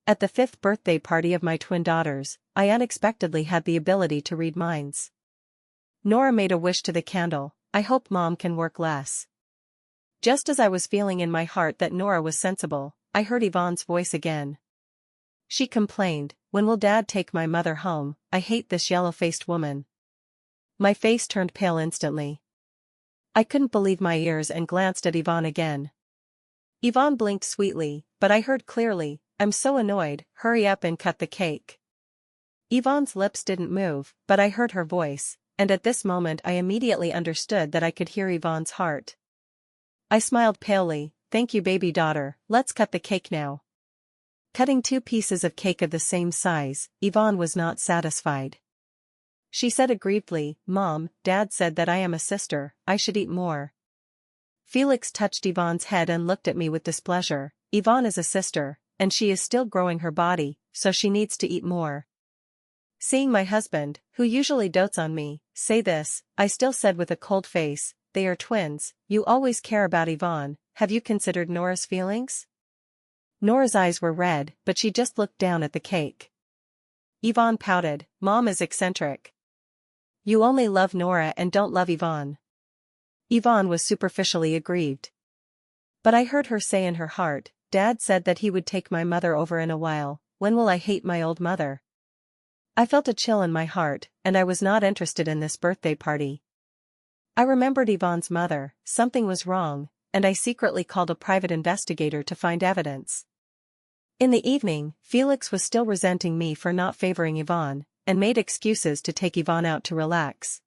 At the 5th birthday party of my twin daughters, I unexpectedly had the ability to read minds. Nora made a wish to the candle, "I hope Mom can work less." Just as I was feeling in my heart that Nora was sensible, I heard Yvonne's voice again. She complained, "When will Dad take my mother home? I hate this yellow-faced woman." My face turned pale instantly. I couldn't believe my ears and glanced at Yvonne again. Yvonne blinked sweetly, but I heard clearly, "I'm so annoyed, hurry up and cut the cake." Yvonne's lips didn't move, but I heard her voice, and at this moment I immediately understood that I could hear Yvonne's heart. I smiled palely, "Thank you, baby daughter, let's cut the cake now." Cutting 2 pieces of cake of the same size, Yvonne was not satisfied. She said aggrievedly, "Mom, Dad said that I am a sister, I should eat more." Felix touched Yvonne's head and looked at me with displeasure. "Yvonne is a sister, and she is still growing her body, so she needs to eat more." Seeing my husband, who usually dotes on me, say this, I still said with a cold face, "They are twins, you always care about Yvonne, have you considered Nora's feelings?" Nora's eyes were red, but she just looked down at the cake. Yvonne pouted, "Mom is eccentric. You only love Nora and don't love Yvonne." Yvonne was superficially aggrieved. But I heard her say in her heart, "Dad said that he would take my mother over in a while, when will I hate my old mother?" I felt a chill in my heart, and I was not interested in this birthday party. I remembered Yvonne's mother, something was wrong, and I secretly called a private investigator to find evidence. In the evening, Felix was still resenting me for not favoring Yvonne, and made excuses to take Yvonne out to relax.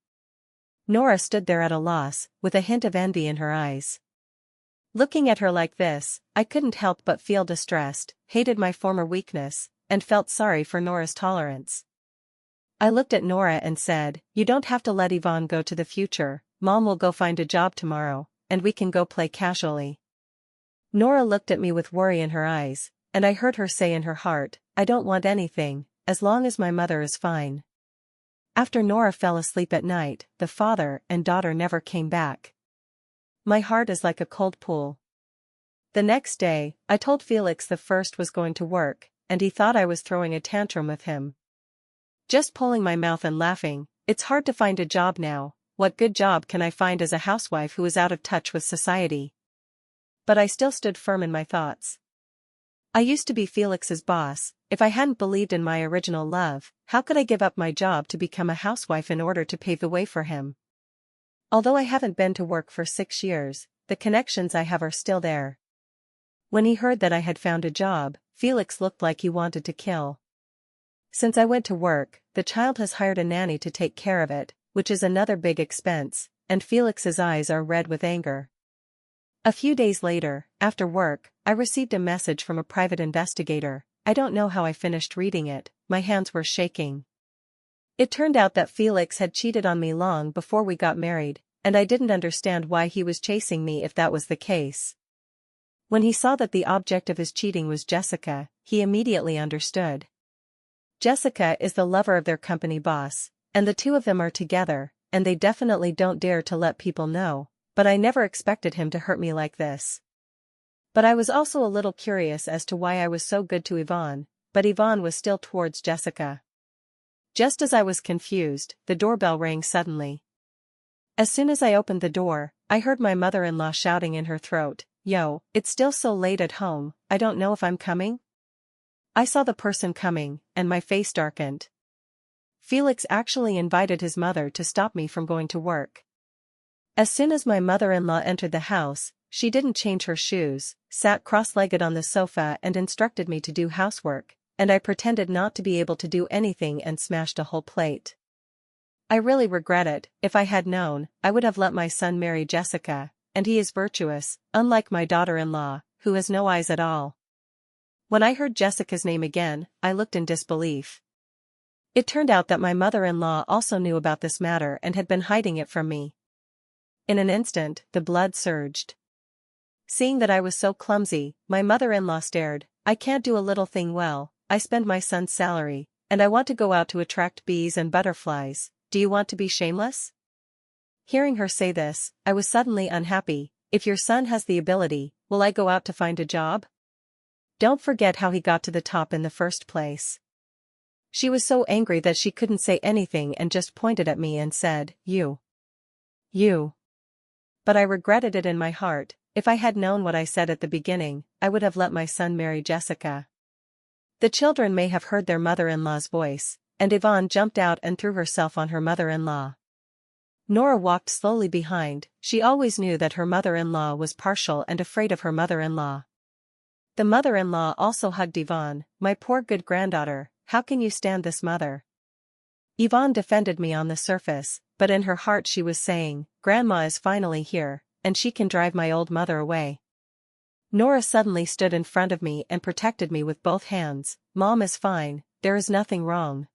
Nora stood there at a loss, with a hint of envy in her eyes. Looking at her like this, I couldn't help but feel distressed, hated my former weakness, and felt sorry for Nora's tolerance. I looked at Nora and said, "You don't have to let Yvonne go to the future, Mom will go find a job tomorrow, and we can go play casually." Nora looked at me with worry in her eyes, and I heard her say in her heart, "I don't want anything, as long as my mother is fine." After Nora fell asleep at night, the father and daughter never came back. My heart is like a cold pool. The next day, I told Felix the first was going to work, and he thought I was throwing a tantrum with him. Just pulling my mouth and laughing, "It's hard to find a job now, what good job can I find as a housewife who is out of touch with society?" But I still stood firm in my thoughts. I used to be Felix's boss, if I hadn't believed in my original love, how could I give up my job to become a housewife in order to pave the way for him? Although I haven't been to work for 6 years, the connections I have are still there. When he heard that I had found a job, Felix looked like he wanted to kill. Since I went to work, the child has hired a nanny to take care of it, which is another big expense, and Felix's eyes are red with anger. A few days later, after work, I received a message from a private investigator. I don't know how I finished reading it, my hands were shaking. It turned out that Felix had cheated on me long before we got married, and I didn't understand why he was chasing me if that was the case. When he saw that the object of his cheating was Jessica, he immediately understood. Jessica is the lover of their company boss, and the two of them are together, and they definitely don't dare to let people know, but I never expected him to hurt me like this. But I was also a little curious as to why I was so good to Yvonne, but Yvonne was still towards Jessica. Just as I was confused, the doorbell rang suddenly. As soon as I opened the door, I heard my mother-in-law shouting in her throat, "Yo, it's still so late at home, I don't know if I'm coming?" I saw the person coming, and my face darkened. Felix actually invited his mother to stop me from going to work. As soon as my mother-in-law entered the house, she didn't change her shoes, sat cross-legged on the sofa and instructed me to do housework, and I pretended not to be able to do anything and smashed a whole plate. I really regret it. If I had known, I would have let my son marry Jessica, and he is virtuous, unlike my daughter-in-law, who has no eyes at all. When I heard Jessica's name again, I looked in disbelief. It turned out that my mother-in-law also knew about this matter and had been hiding it from me. In an instant, the blood surged. Seeing that I was so clumsy, my mother-in-law stared. "I can't do a little thing well, I spend my son's salary, and I want to go out to attract bees and butterflies, do you want to be shameless?" Hearing her say this, I was suddenly unhappy. If your son has the ability, will I go out to find a job? Don't forget how he got to the top in the first place. She was so angry that she couldn't say anything and just pointed at me and said, You. But I regretted it in my heart. If I had known what I said at the beginning, I would have let my son marry Jessica. The children may have heard their mother-in-law's voice, and Yvonne jumped out and threw herself on her mother-in-law. Nora walked slowly behind. She always knew that her mother-in-law was partial and afraid of her mother-in-law. The mother-in-law also hugged Yvonne. My poor good granddaughter, how can you stand this mother? Yvonne defended me on the surface, but in her heart she was saying, Grandma is finally here, and she can drive my old mother away. Nora suddenly stood in front of me and protected me with both hands. Mom is fine, there is nothing wrong.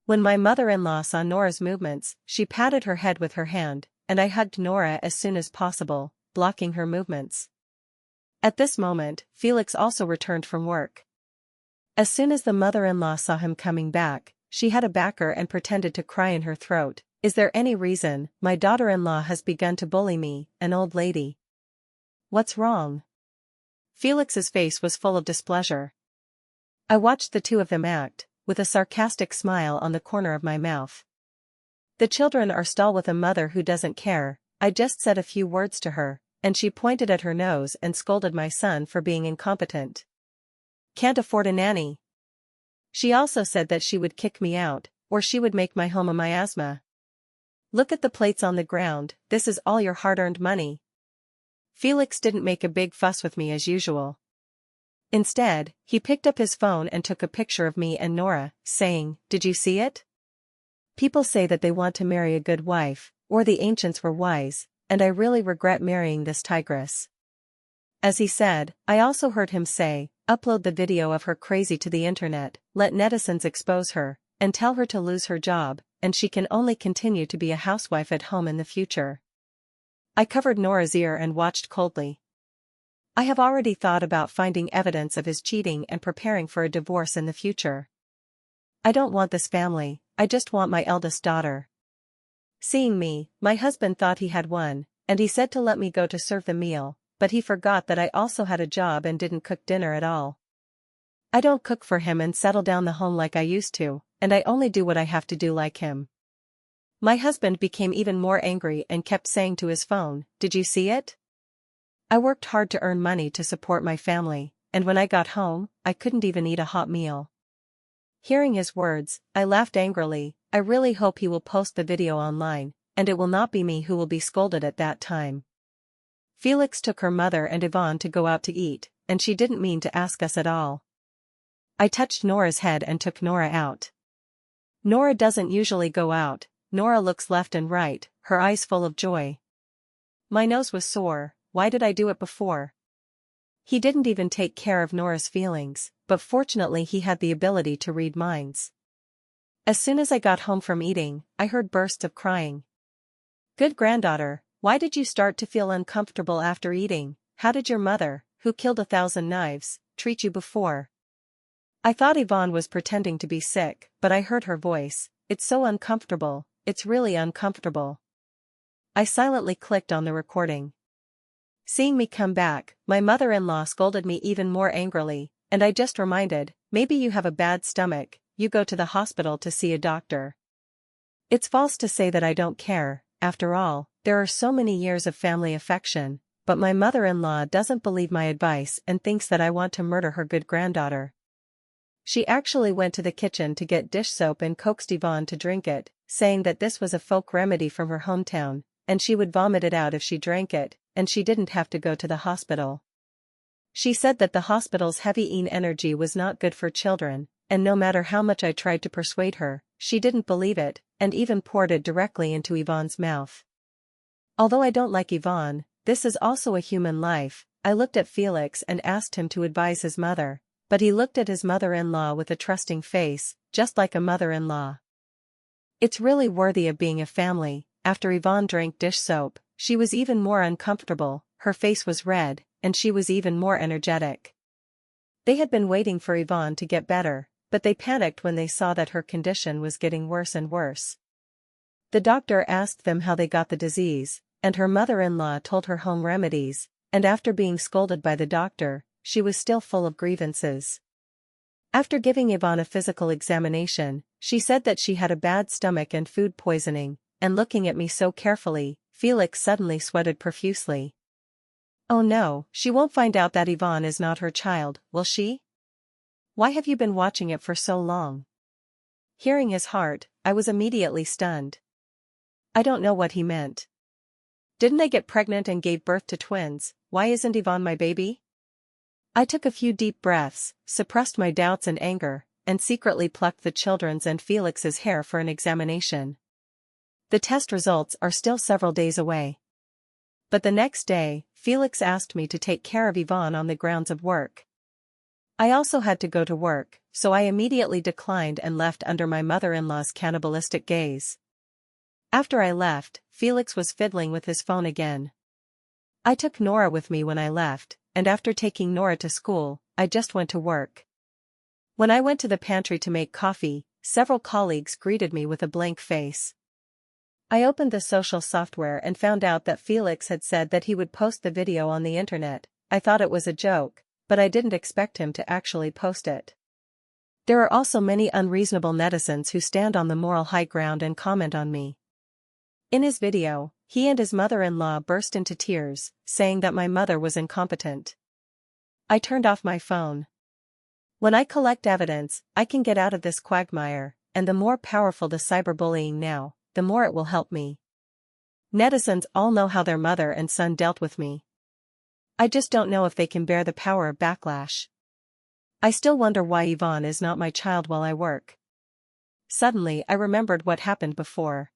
When my mother-in-law saw Nora's movements, she patted her head with her hand, and I hugged Nora as soon as possible, blocking her movements. At this moment, Felix also returned from work. As soon as the mother-in-law saw him coming back, she had a backer and pretended to cry in her throat. Is there any reason? My daughter-in-law has begun to bully me, an old lady. What's wrong? Felix's face was full of displeasure. I watched the two of them act, with a sarcastic smile on the corner of my mouth. The children are stall with a mother who doesn't care. I just said a few words to her, and she pointed at her nose and scolded my son for being incompetent. Can't afford a nanny. She also said that she would kick me out, or she would make my home a miasma. Look at the plates on the ground, this is all your hard-earned money. Felix didn't make a big fuss with me as usual. Instead, he picked up his phone and took a picture of me and Nora, saying, Did you see it? People say that they want to marry a good wife, or the ancients were wise, and I really regret marrying this tigress. As he said, I also heard him say, upload the video of her crazy to the internet, let netizens expose her, and tell her to lose her job, and she can only continue to be a housewife at home in the future. I covered Nora's ear and watched coldly. I have already thought about finding evidence of his cheating and preparing for a divorce in the future. I don't want this family, I just want my eldest daughter. Seeing me, my husband thought he had won, and he said to let me go to serve the meal, but he forgot that I also had a job and didn't cook dinner at all. I don't cook for him and settle down the home like I used to, and I only do what I have to do like him. My husband became even more angry and kept saying to his phone, Did you see it? I worked hard to earn money to support my family, and when I got home, I couldn't even eat a hot meal. Hearing his words, I laughed angrily. I really hope he will post the video online, and it will not be me who will be scolded at that time. Felix took her mother and Yvonne to go out to eat, and she didn't mean to ask us at all. I touched Nora's head and took Nora out. Nora doesn't usually go out. Nora looks left and right, her eyes full of joy. My nose was sore. Why did I do it before? He didn't even take care of Nora's feelings, but fortunately he had the ability to read minds. As soon as I got home from eating, I heard bursts of crying. Good granddaughter, why did you start to feel uncomfortable after eating? How did your mother, who killed 1,000 knives, treat you before? I thought Yvonne was pretending to be sick, but I heard her voice. It's so uncomfortable, it's really uncomfortable. I silently clicked on the recording. Seeing me come back, my mother-in-law scolded me even more angrily, and I just reminded, maybe you have a bad stomach, you go to the hospital to see a doctor. It's false to say that I don't care, after all, there are so many years of family affection, but my mother-in-law doesn't believe my advice and thinks that I want to murder her good granddaughter. She actually went to the kitchen to get dish soap and coaxed Yvonne to drink it, saying that this was a folk remedy from her hometown, and she would vomit it out if she drank it, and she didn't have to go to the hospital. She said that the hospital's heavy energy was not good for children, and no matter how much I tried to persuade her, she didn't believe it, and even poured it directly into Yvonne's mouth. Although I don't like Yvonne, this is also a human life. I looked at Felix and asked him to advise his mother, but he looked at his mother-in-law with a trusting face, just like a mother-in-law. It's really worthy of being a family. After Yvonne drank dish soap, she was even more uncomfortable, her face was red, and she was even more energetic. They had been waiting for Yvonne to get better, but they panicked when they saw that her condition was getting worse and worse. The doctor asked them how they got the disease, and her mother-in-law told her home remedies, and after being scolded by the doctor, she was still full of grievances. After giving Yvonne a physical examination, she said that she had a bad stomach and food poisoning, and looking at me so carefully, Felix suddenly sweated profusely. Oh no, she won't find out that Yvonne is not her child, will she? Why have you been watching it for so long? Hearing his heart, I was immediately stunned. I don't know what he meant. Didn't I get pregnant and gave birth to twins? Why isn't Yvonne my baby? I took a few deep breaths, suppressed my doubts and anger, and secretly plucked the children's and Felix's hair for an examination. The test results are still several days away. But the next day, Felix asked me to take care of Yvonne on the grounds of work. I also had to go to work, so I immediately declined and left under my mother-in-law's cannibalistic gaze. After I left, Felix was fiddling with his phone again. I took Nora with me when I left, and after taking Nora to school, I just went to work. When I went to the pantry to make coffee, several colleagues greeted me with a blank face. I opened the social software and found out that Felix had said that he would post the video on the internet. I thought it was a joke, but I didn't expect him to actually post it. There are also many unreasonable netizens who stand on the moral high ground and comment on me. In his video, he and his mother-in-law burst into tears, saying that my mother was incompetent. I turned off my phone. When I collect evidence, I can get out of this quagmire, and the more powerful the cyberbullying now, the more it will help me. Netizens all know how their mother and son dealt with me. I just don't know if they can bear the power of backlash. I still wonder why Yvonne is not my child while I work. Suddenly I remembered what happened before.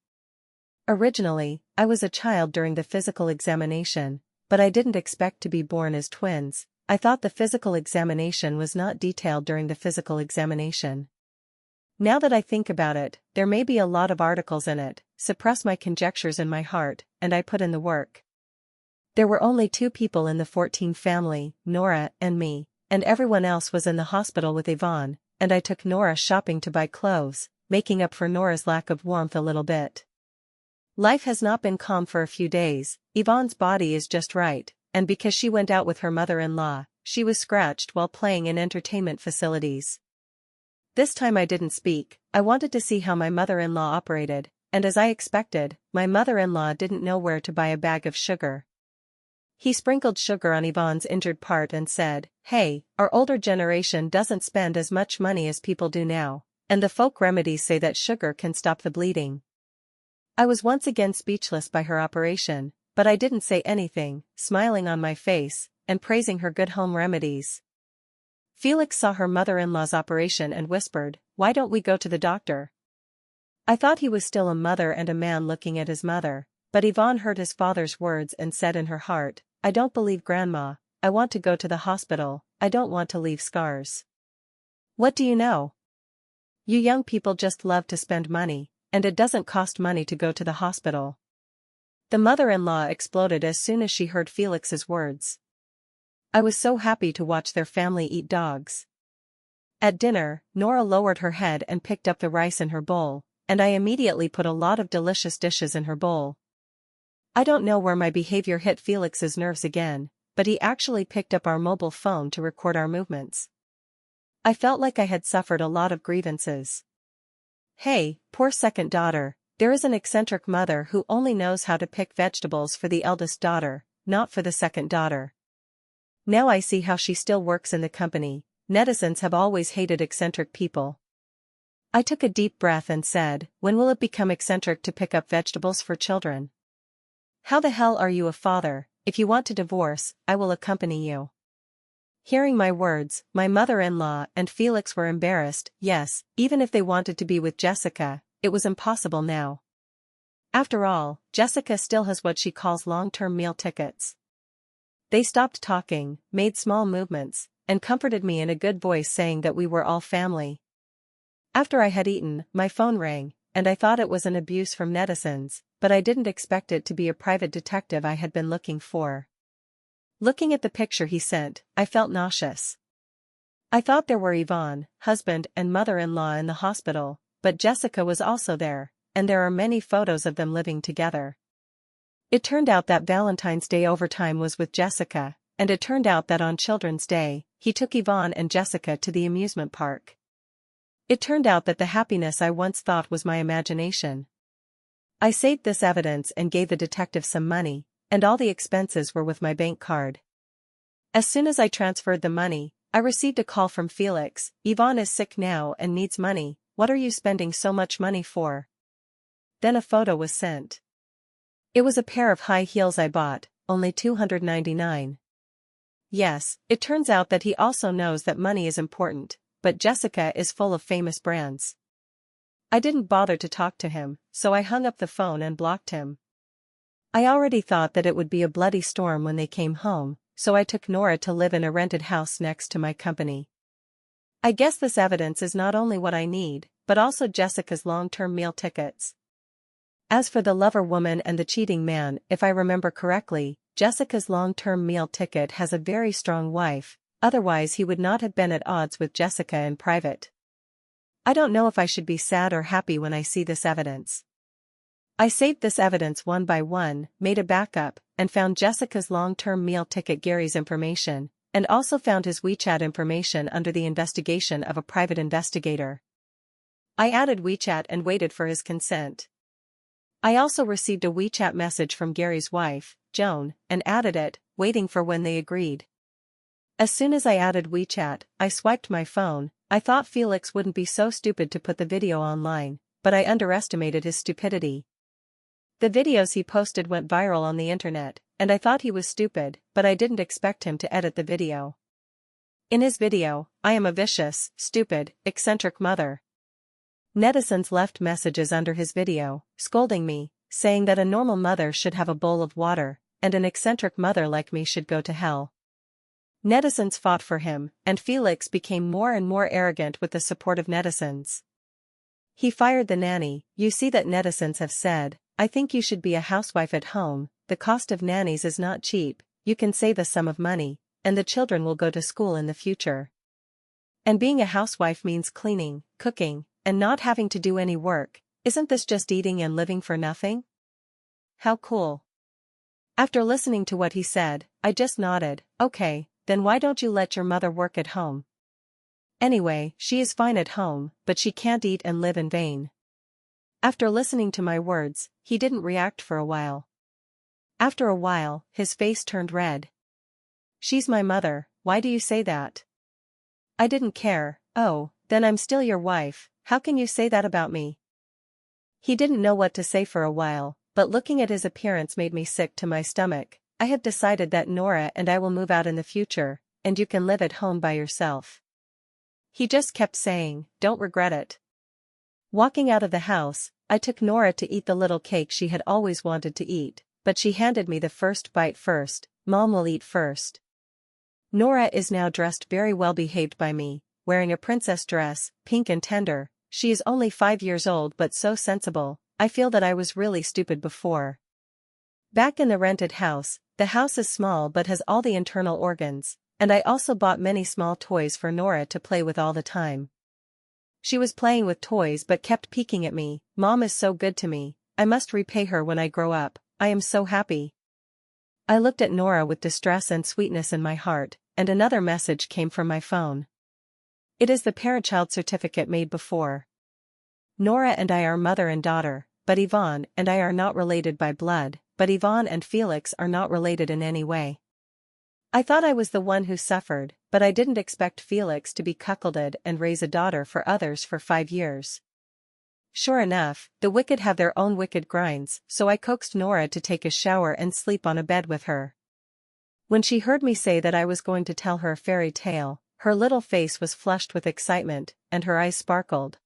Originally, I was a child during the physical examination, but I didn't expect to be born as twins. I thought the physical examination was not detailed during the physical examination. Now that I think about it, there may be a lot of articles in it. Suppress my conjectures in my heart, and I put in the work. There were only 2 people in the 14 family, Nora and me, and everyone else was in the hospital with Yvonne, and I took Nora shopping to buy clothes, making up for Nora's lack of warmth a little bit. Life has not been calm for a few days. Yvonne's body is just right, and because she went out with her mother-in-law, she was scratched while playing in entertainment facilities. This time I didn't speak. I wanted to see how my mother-in-law operated, and as I expected, my mother-in-law didn't know where to buy a bag of sugar. He sprinkled sugar on Yvonne's injured part and said, "Hey, our older generation doesn't spend as much money as people do now, and the folk remedies say that sugar can stop the bleeding." I was once again speechless by her operation, but I didn't say anything, smiling on my face, and praising her good home remedies. Felix saw her mother-in-law's operation and whispered, "Why don't we go to the doctor?" I thought he was still a mother and a man looking at his mother, but Yvonne heard his father's words and said in her heart, "I don't believe Grandma. I want to go to the hospital. I don't want to leave scars." What do you know? You young people just love to spend money, and it doesn't cost money to go to the hospital. The mother-in-law exploded as soon as she heard Felix's words. I was so happy to watch their family eat dogs. At dinner, Nora lowered her head and picked up the rice in her bowl, and I immediately put a lot of delicious dishes in her bowl. I don't know where my behavior hit Felix's nerves again, but he actually picked up our mobile phone to record our movements. I felt like I had suffered a lot of grievances. Hey, poor second daughter, there is an eccentric mother who only knows how to pick vegetables for the eldest daughter, not for the second daughter. Now I see how she still works in the company. Netizens have always hated eccentric people. I took a deep breath and said, "When will it become eccentric to pick up vegetables for children? How the hell are you a father? If you want to divorce, I will accompany you." Hearing my words, my mother-in-law and Felix were embarrassed. Yes, even if they wanted to be with Jessica, it was impossible now. After all, Jessica still has what she calls long-term meal tickets. They stopped talking, made small movements, and comforted me in a good voice saying that we were all family. After I had eaten, my phone rang, and I thought it was an abuse from netizens, but I didn't expect it to be a private detective I had been looking for. Looking at the picture he sent, I felt nauseous. I thought there were Yvonne, husband and mother-in-law in the hospital, but Jessica was also there, and there are many photos of them living together. It turned out that Valentine's Day overtime was with Jessica, and it turned out that on Children's Day, he took Yvonne and Jessica to the amusement park. It turned out that the happiness I once thought was my imagination. I saved this evidence and gave the detective some money, and all the expenses were with my bank card. As soon as I transferred the money, I received a call from Felix. "Yvonne is sick now and needs money. What are you spending so much money for?" Then a photo was sent. It was a pair of high heels I bought, only $299. Yes, it turns out that he also knows that money is important, but Jessica is full of famous brands. I didn't bother to talk to him, so I hung up the phone and blocked him. I already thought that it would be a bloody storm when they came home, so I took Nora to live in a rented house next to my company. I guess this evidence is not only what I need, but also Jessica's long-term meal tickets. As for the lover woman and the cheating man, if I remember correctly, Jessica's long-term meal ticket has a very strong wife, otherwise he would not have been at odds with Jessica in private. I don't know if I should be sad or happy when I see this evidence. I saved this evidence one by one, made a backup, and found Jessica's long-term meal ticket Gary's information, and also found his WeChat information under the investigation of a private investigator. I added WeChat and waited for his consent. I also received a WeChat message from Gary's wife, Joan, and added it, waiting for when they agreed. As soon as I added WeChat, I swiped my phone. I thought Felix wouldn't be so stupid to put the video online, but I underestimated his stupidity. The videos he posted went viral on the internet, and I thought he was stupid, but I didn't expect him to edit the video. In his video, I am a vicious, stupid, eccentric mother. Netizens left messages under his video, scolding me, saying that a normal mother should have a bowl of water, and an eccentric mother like me should go to hell. Netizens fought for him, and Felix became more and more arrogant with the support of netizens. He fired the nanny. "You see that netizens have said, I think you should be a housewife at home, the cost of nannies is not cheap, you can save a sum of money, and the children will go to school in the future. And being a housewife means cleaning, cooking, and not having to do any work. Isn't this just eating and living for nothing? How cool." After listening to what he said, I just nodded. "Okay, then why don't you let your mother work at home? Anyway, she is fine at home, but she can't eat and live in vain." After listening to my words, he didn't react for a while. After a while, his face turned red. "She's my mother, why do you say that?" I didn't care. "Oh, then I'm still your wife, how can you say that about me?" He didn't know what to say for a while, but looking at his appearance made me sick to my stomach. "I have decided that Nora and I will move out in the future, and you can live at home by yourself." He just kept saying, "Don't regret it." Walking out of the house, I took Nora to eat the little cake she had always wanted to eat, but she handed me the first bite first. "Mom will eat first." Nora is now dressed very well behaved by me, wearing a princess dress, pink and tender. She is only 5 years old but so sensible. I feel that I was really stupid before. Back in the rented house, the house is small but has all the internal organs, and I also bought many small toys for Nora to play with all the time. She was playing with toys but kept peeking at me. "Mom is so good to me, I must repay her when I grow up, I am so happy." I looked at Nora with distress and sweetness in my heart, and another message came from my phone. It is the parent-child certificate made before. Nora and I are mother and daughter, but Yvonne and I are not related by blood, but Yvonne and Felix are not related in any way. I thought I was the one who suffered, but I didn't expect Felix to be cuckolded and raise a daughter for others for 5 years. Sure enough, the wicked have their own wicked grinds, so I coaxed Nora to take a shower and sleep on a bed with her. When she heard me say that I was going to tell her a fairy tale, her little face was flushed with excitement, and her eyes sparkled.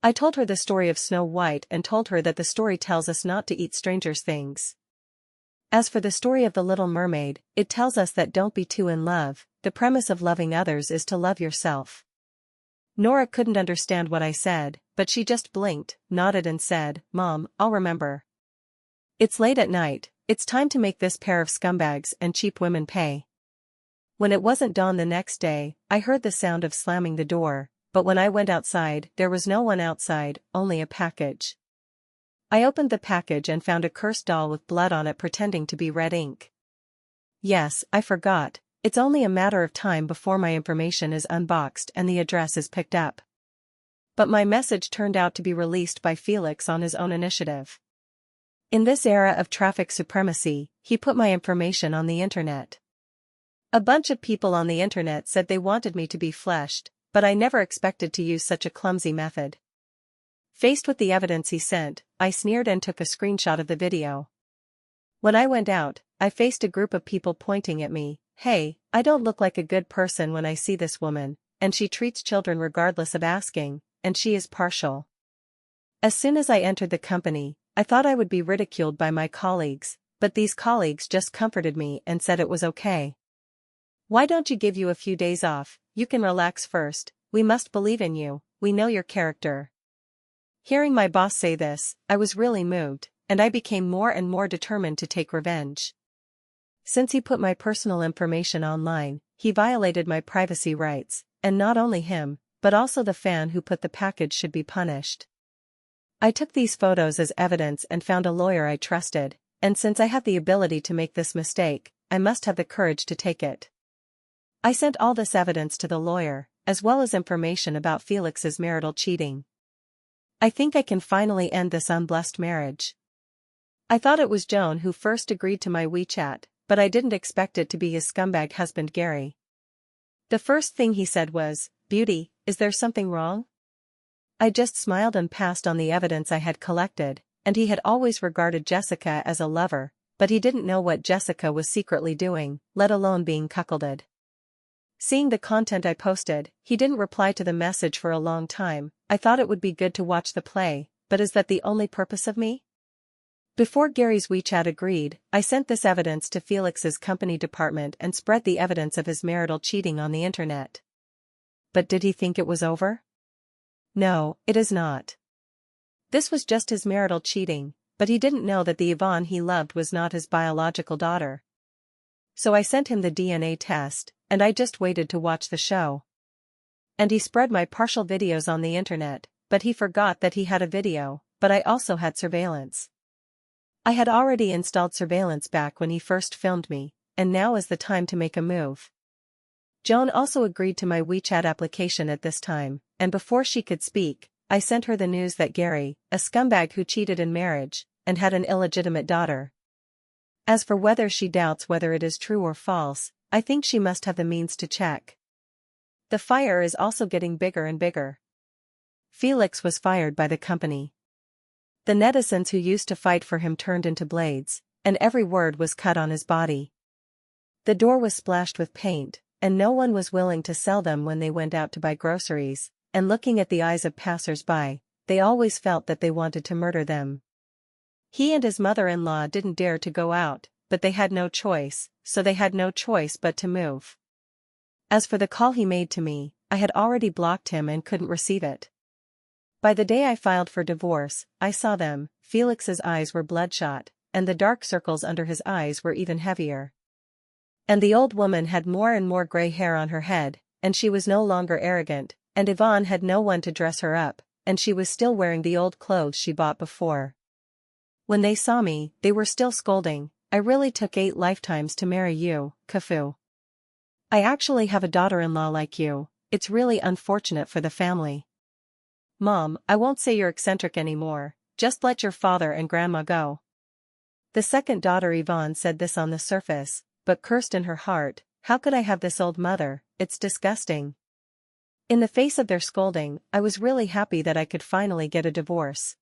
I told her the story of Snow White and told her that the story tells us not to eat strangers' things. As for the story of the Little Mermaid, it tells us that don't be too in love, the premise of loving others is to love yourself. Nora couldn't understand what I said, but she just blinked, nodded and said, "Mom, I'll remember." It's late at night, it's time to make this pair of scumbags and cheap women pay. When it wasn't dawn the next day, I heard the sound of slamming the door, but when I went outside there was no one outside, only a package. I opened the package and found a cursed doll with blood on it pretending to be red ink. Yes, I forgot. It's only a matter of time before my information is unboxed and the address is picked up. But my message turned out to be released by Felix on his own initiative. In this era of traffic supremacy, he put my information on the internet. A bunch of people on the internet said they wanted me to be fleshed, but I never expected to use such a clumsy method. Faced with the evidence he sent, I sneered and took a screenshot of the video. When I went out, I faced a group of people pointing at me. Hey, I don't look like a good person when I see this woman, and she treats children regardless of asking, and she is partial. As soon as I entered the company, I thought I would be ridiculed by my colleagues, but these colleagues just comforted me and said it was okay. Why don't you give you a few days off? You can relax first, we must believe in you, we know your character. Hearing my boss say this, I was really moved, and I became more and more determined to take revenge. Since he put my personal information online, he violated my privacy rights, and not only him, but also the fan who put the package should be punished. I took these photos as evidence and found a lawyer I trusted, and since I have the ability to make this mistake, I must have the courage to take it. I sent all this evidence to the lawyer, as well as information about Felix's marital cheating. I think I can finally end this unblessed marriage. I thought it was Joan who first agreed to my WeChat, but I didn't expect it to be his scumbag husband Gary. The first thing he said was, "Beauty, is there something wrong?" I just smiled and passed on the evidence I had collected, and he had always regarded Jessica as a lover, but he didn't know what Jessica was secretly doing, let alone being cuckolded. Seeing the content I posted, he didn't reply to the message for a long time. I thought it would be good to watch the play, but is that the only purpose of me? Before Gary's WeChat agreed, I sent this evidence to Felix's company department and spread the evidence of his marital cheating on the internet. But did he think it was over? No, it is not. This was just his marital cheating, but he didn't know that the Yvonne he loved was not his biological daughter. So I sent him the DNA test, and I just waited to watch the show. And he spread my partial videos on the internet, but he forgot that he had a video, but I also had surveillance. I had already installed surveillance back when he first filmed me, and now is the time to make a move. Joan also agreed to my WeChat application at this time, and before she could speak, I sent her the news that Gary, a scumbag who cheated in marriage, and had an illegitimate daughter. As for whether she doubts whether it is true or false, I think she must have the means to check. The fire is also getting bigger and bigger. Felix was fired by the company. The netizens who used to fight for him turned into blades, and every word was cut on his body. The door was splashed with paint, and no one was willing to sell them when they went out to buy groceries, and looking at the eyes of passers-by, they always felt that they wanted to murder them. He and his mother-in-law didn't dare to go out, but they had no choice, so they had no choice but to move. As for the call he made to me, I had already blocked him and couldn't receive it. By the day I filed for divorce, I saw them. Felix's eyes were bloodshot, and the dark circles under his eyes were even heavier. And the old woman had more and more gray hair on her head, and she was no longer arrogant, and Yvonne had no one to dress her up, and she was still wearing the old clothes she bought before. When they saw me, they were still scolding, "I really took 8 lifetimes to marry you, Kafu. I actually have a daughter-in-law like you, it's really unfortunate for the family. Mom, I won't say you're eccentric anymore, just let your father and grandma go." The second daughter Yvonne said this on the surface, but cursed in her heart, "How could I have this old mother, it's disgusting." In the face of their scolding, I was really happy that I could finally get a divorce.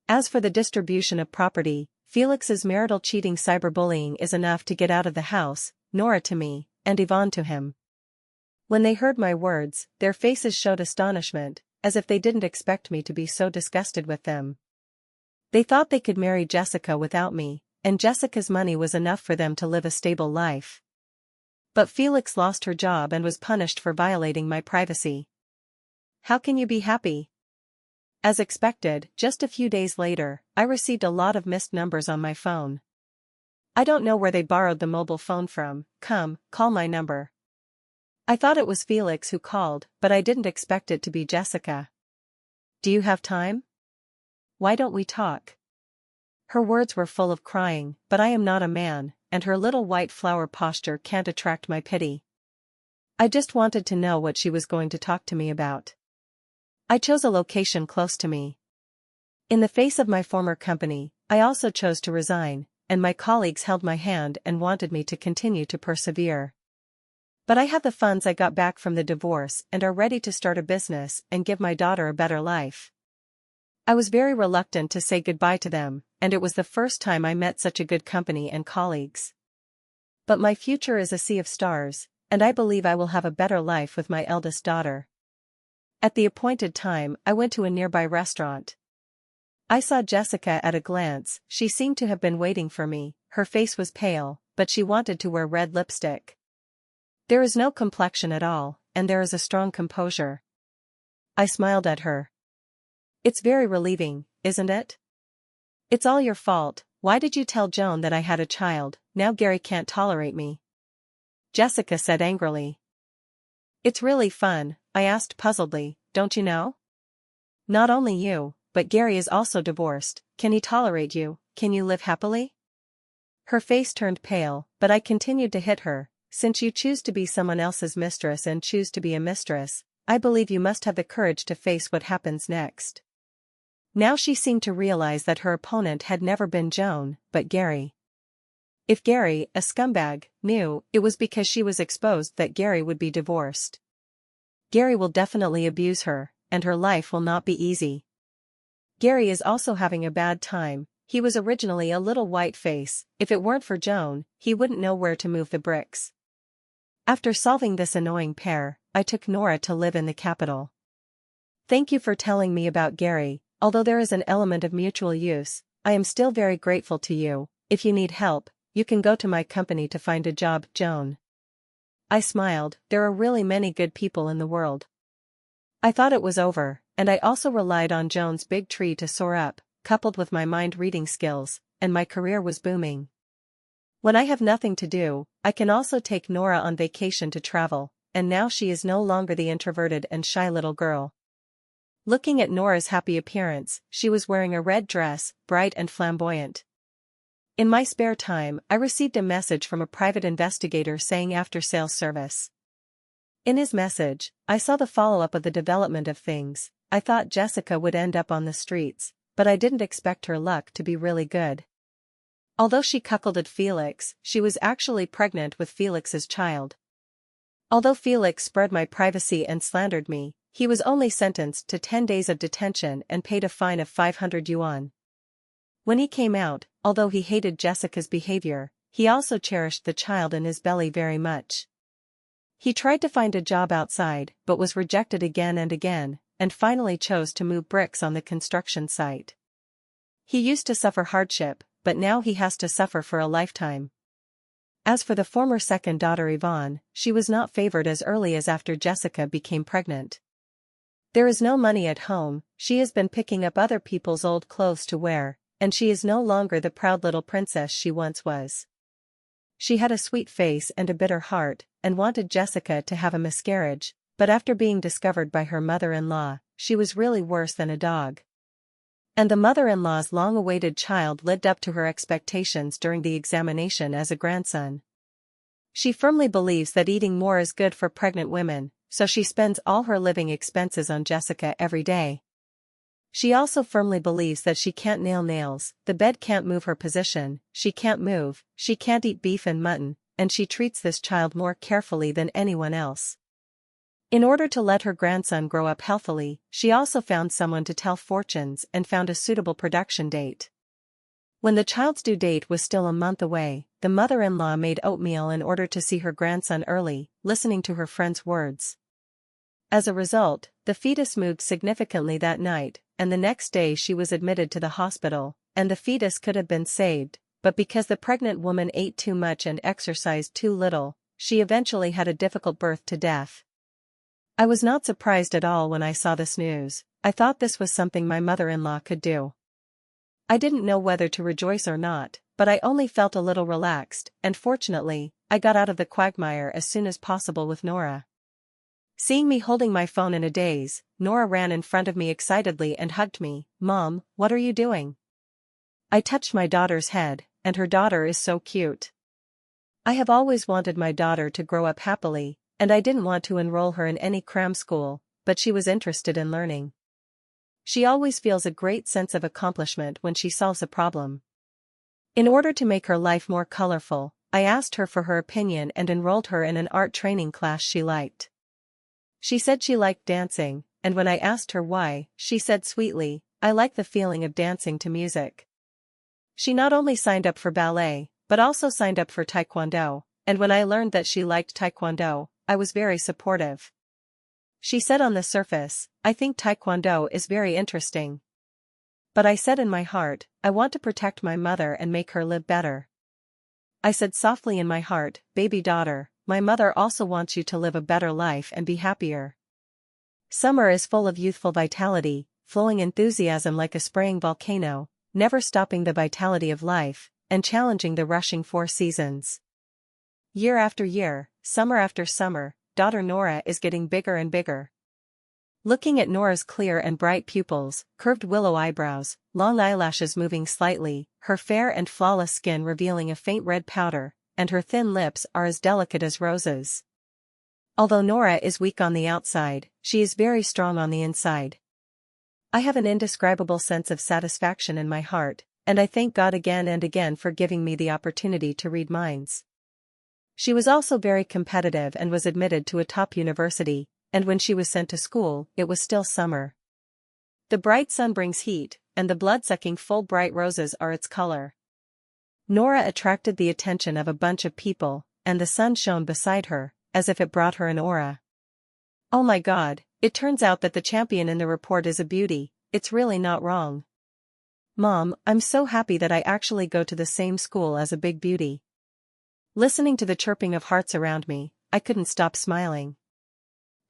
As for the distribution of property, Felix's marital cheating cyberbullying is enough to get out of the house, Nora to me, and Yvonne to him. When they heard my words, their faces showed astonishment, as if they didn't expect me to be so disgusted with them. They thought they could marry Jessica without me, and Jessica's money was enough for them to live a stable life. But Felix lost her job and was punished for violating my privacy. How can you be happy? As expected, just a few days later, I received a lot of missed numbers on my phone. I don't know where they borrowed the mobile phone from. Come, call my number. I thought it was Felix who called, but I didn't expect it to be Jessica. Do you have time? Why don't we talk? Her words were full of crying, but I am not a man, and her little white flower posture can't attract my pity. I just wanted to know what she was going to talk to me about. I chose a location close to me. In the face of my former company, I also chose to resign, and my colleagues held my hand and wanted me to continue to persevere. But I have the funds I got back from the divorce and are ready to start a business and give my daughter a better life. I was very reluctant to say goodbye to them, and it was the first time I met such a good company and colleagues. But my future is a sea of stars, and I believe I will have a better life with my eldest daughter. At the appointed time, I went to a nearby restaurant. I saw Jessica at a glance. She seemed to have been waiting for me. Her face was pale, but she wanted to wear red lipstick. There is no complexion at all, and there is a strong composure. I smiled at her. It's very relieving, isn't it? It's all your fault. Why did you tell Joan that I had a child? Now Gary can't tolerate me. Jessica said angrily. It's really fun, I asked puzzledly, don't you know? Not only you, but Gary is also divorced. Can he tolerate you? Can you live happily? Her face turned pale, but I continued to hit her. Since you choose to be someone else's mistress and choose to be a mistress, I believe you must have the courage to face what happens next. Now she seemed to realize that her opponent had never been Joan, but Gary. If Gary, a scumbag, knew, it was because she was exposed that Gary would be divorced. Gary will definitely abuse her, and her life will not be easy. Gary is also having a bad time. He was originally a little white face. If it weren't for Joan, he wouldn't know where to move the bricks. After solving this annoying pair, I took Nora to live in the capital. Thank you for telling me about Gary. Although there is an element of mutual use, I am still very grateful to you. If you need help, you can go to my company to find a job, Joan. I smiled. There are really many good people in the world. I thought it was over, and I also relied on Joan's big tree to soar up, coupled with my mind-reading skills, and my career was booming. When I have nothing to do, I can also take Nora on vacation to travel, and now she is no longer the introverted and shy little girl. Looking at Nora's happy appearance, she was wearing a red dress, bright and flamboyant. In my spare time, I received a message from a private investigator saying after-sales service. In his message, I saw the follow-up of the development of things. I thought Jessica would end up on the streets, but I didn't expect her luck to be really good. Although she cuckolded Felix, she was actually pregnant with Felix's child. Although Felix spread my privacy and slandered me, he was only sentenced to 10 days of detention and paid a fine of 500 yuan. When he came out, although he hated Jessica's behavior, he also cherished the child in his belly very much. He tried to find a job outside but was rejected again and again, and finally chose to move bricks on the construction site. He used to suffer hardship, but now he has to suffer for a lifetime. As for the former second daughter Yvonne, she was not favored as early as after Jessica became pregnant. There is no money at home, she has been picking up other people's old clothes to wear, and she is no longer the proud little princess she once was. She had a sweet face and a bitter heart, and wanted Jessica to have a miscarriage, but after being discovered by her mother-in-law, she was really worse than a dog. And the mother-in-law's long-awaited child lived up to her expectations during the examination as a grandson. She firmly believes that eating more is good for pregnant women, so she spends all her living expenses on Jessica every day. She also firmly believes that she can't nail nails, the bed can't move her position, she can't move, she can't eat beef and mutton, and she treats this child more carefully than anyone else. In order to let her grandson grow up healthily, she also found someone to tell fortunes and found a suitable production date. When the child's due date was still a month away, the mother-in-law made oatmeal in order to see her grandson early, listening to her friend's words. As a result, the fetus moved significantly that night, and the next day she was admitted to the hospital, and the fetus could have been saved, but because the pregnant woman ate too much and exercised too little, she eventually had a difficult birth to death. I was not surprised at all when I saw this news. I thought this was something my mother-in-law could do. I didn't know whether to rejoice or not, but I only felt a little relaxed, and fortunately, I got out of the quagmire as soon as possible with Nora. Seeing me holding my phone in a daze, Nora ran in front of me excitedly and hugged me. "Mom, what are you doing?" I touched my daughter's head, and her daughter is so cute. I have always wanted my daughter to grow up happily, and I didn't want to enroll her in any cram school, but she was interested in learning. She always feels a great sense of accomplishment when she solves a problem. In order to make her life more colorful, I asked her for her opinion and enrolled her in an art training class she liked. She said she liked dancing, and when I asked her why, she said sweetly, "I like the feeling of dancing to music." She not only signed up for ballet, but also signed up for taekwondo, and when I learned that she liked taekwondo, I was very supportive. She said on the surface, "I think taekwondo is very interesting." But I said in my heart, "I want to protect my mother and make her live better." I said softly in my heart, "Baby daughter, my mother also wants you to live a better life and be happier." Summer is full of youthful vitality, flowing enthusiasm like a spraying volcano, never stopping the vitality of life, and challenging the rushing four seasons. Year after year, summer after summer, daughter Nora is getting bigger and bigger. Looking at Nora's clear and bright pupils, curved willow eyebrows, long eyelashes moving slightly, her fair and flawless skin revealing a faint red powder, and her thin lips are as delicate as roses. Although Nora is weak on the outside, she is very strong on the inside. I have an indescribable sense of satisfaction in my heart, and I thank God again and again for giving me the opportunity to read minds. She was also very competitive and was admitted to a top university, and when she was sent to school, it was still summer. The bright sun brings heat, and the blood-sucking full bright roses are its color. Nora attracted the attention of a bunch of people, and the sun shone beside her, as if it brought her an aura. Oh my God, it turns out that the champion in the report is a beauty, it's really not wrong. Mom, I'm so happy that I actually go to the same school as a big beauty. Listening to the chirping of hearts around me, I couldn't stop smiling.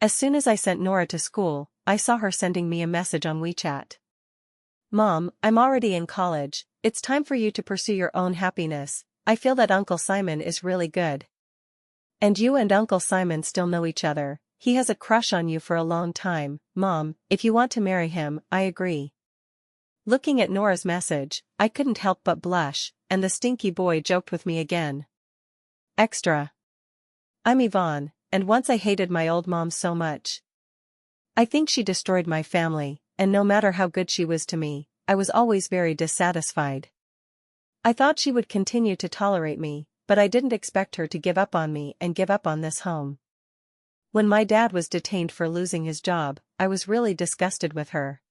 As soon as I sent Nora to school, I saw her sending me a message on WeChat. "Mom, I'm already in college, it's time for you to pursue your own happiness. I feel that Uncle Simon is really good. And you and Uncle Simon still know each other, he has a crush on you for a long time. Mom, if you want to marry him, I agree." Looking at Nora's message, I couldn't help but blush, and the stinky boy joked with me again. Extra. I'm Yvonne, and once I hated my old mom so much. I think she destroyed my family, and no matter how good she was to me, I was always very dissatisfied. I thought she would continue to tolerate me, but I didn't expect her to give up on me and give up on this home. When my dad was detained for losing his job, I was really disgusted with her.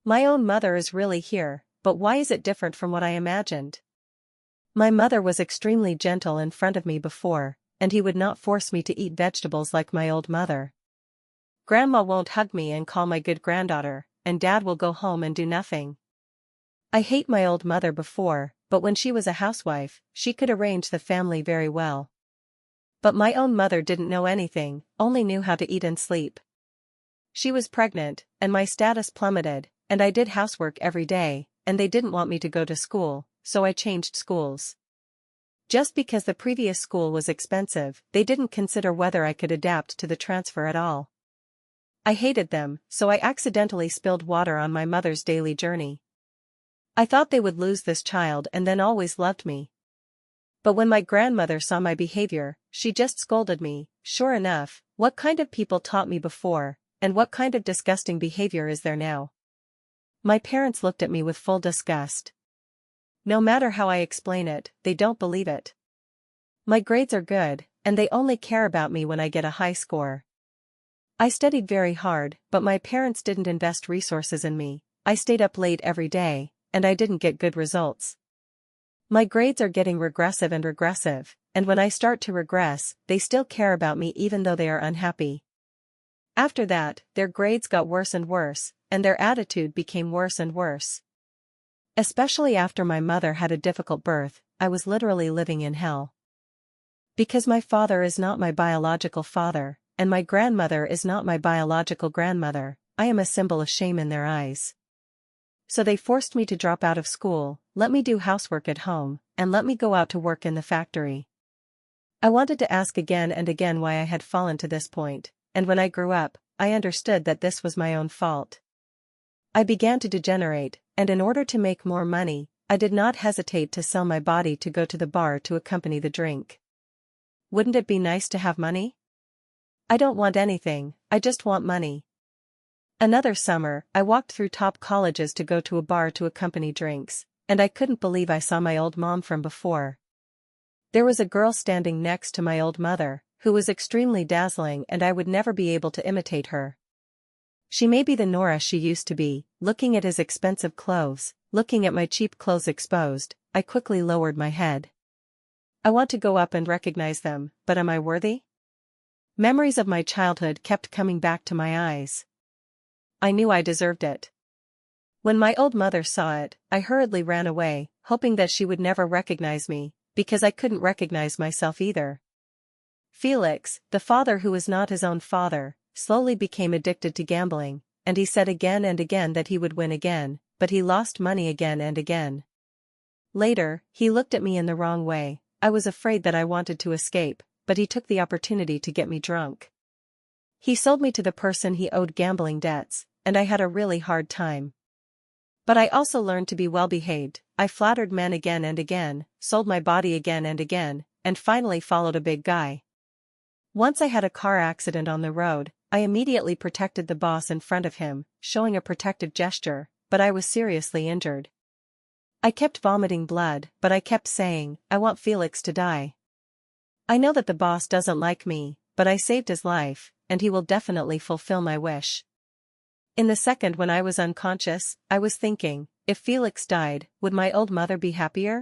My own mother is really here, but why is it different from what I imagined? My mother was extremely gentle in front of me before, and he would not force me to eat vegetables like my old mother. Grandma won't hug me and call my good granddaughter, and Dad will go home and do nothing. I hate my old mother before, but when she was a housewife, she could arrange the family very well. But my own mother didn't know anything, only knew how to eat and sleep. She was pregnant, and my status plummeted, and I did housework every day, and they didn't want me to go to school, so I changed schools. Just because the previous school was expensive, they didn't consider whether I could adapt to the transfer at all. I hated them, so I accidentally spilled water on my mother's daily journey. I thought they would lose this child and then always loved me. But when my grandmother saw my behavior, she just scolded me. Sure enough, what kind of people taught me before, and what kind of disgusting behavior is there now? My parents looked at me with full disgust. No matter how I explain it, they don't believe it. My grades are good, and they only care about me when I get a high score. I studied very hard, but my parents didn't invest resources in me. I stayed up late every day, and I didn't get good results. My grades are getting regressive, and when I start to regress, they still care about me even though they are unhappy. After that, their grades got worse and worse, and their attitude became worse and worse. Especially after my mother had a difficult birth, I was literally living in hell. Because my father is not my biological father, and my grandmother is not my biological grandmother, I am a symbol of shame in their eyes. So they forced me to drop out of school, let me do housework at home, and let me go out to work in the factory. I wanted to ask again and again why I had fallen to this point, and when I grew up, I understood that this was my own fault. I began to degenerate, and in order to make more money, I did not hesitate to sell my body to go to the bar to accompany the drink. Wouldn't it be nice to have money? I don't want anything, I just want money. Another summer, I walked through top colleges to go to a bar to accompany drinks, and I couldn't believe I saw my old mom from before. There was a girl standing next to my old mother, who was extremely dazzling, and I would never be able to imitate her. She may be the Nora she used to be. Looking at his expensive clothes, looking at my cheap clothes exposed, I quickly lowered my head. I want to go up and recognize them, but am I worthy? Memories of my childhood kept coming back to my eyes. I knew I deserved it. When my old mother saw it, I hurriedly ran away, hoping that she would never recognize me, because I couldn't recognize myself either. Felix, the father who was not his own father, slowly became addicted to gambling, and he said again and again that he would win again, but he lost money again and again. Later, he looked at me in the wrong way. I was afraid that I wanted to escape, but he took the opportunity to get me drunk. He sold me to the person he owed gambling debts, and I had a really hard time. But I also learned to be well-behaved. I flattered men again and again, sold my body again and again, and finally followed a big guy. Once I had a car accident on the road. I immediately protected the boss in front of him, showing a protective gesture, but I was seriously injured. I kept vomiting blood, but I kept saying, I want Felix to die. I know that the boss doesn't like me, but I saved his life, and he will definitely fulfill my wish. In the second when I was unconscious, I was thinking, if Felix died, would my old mother be happier?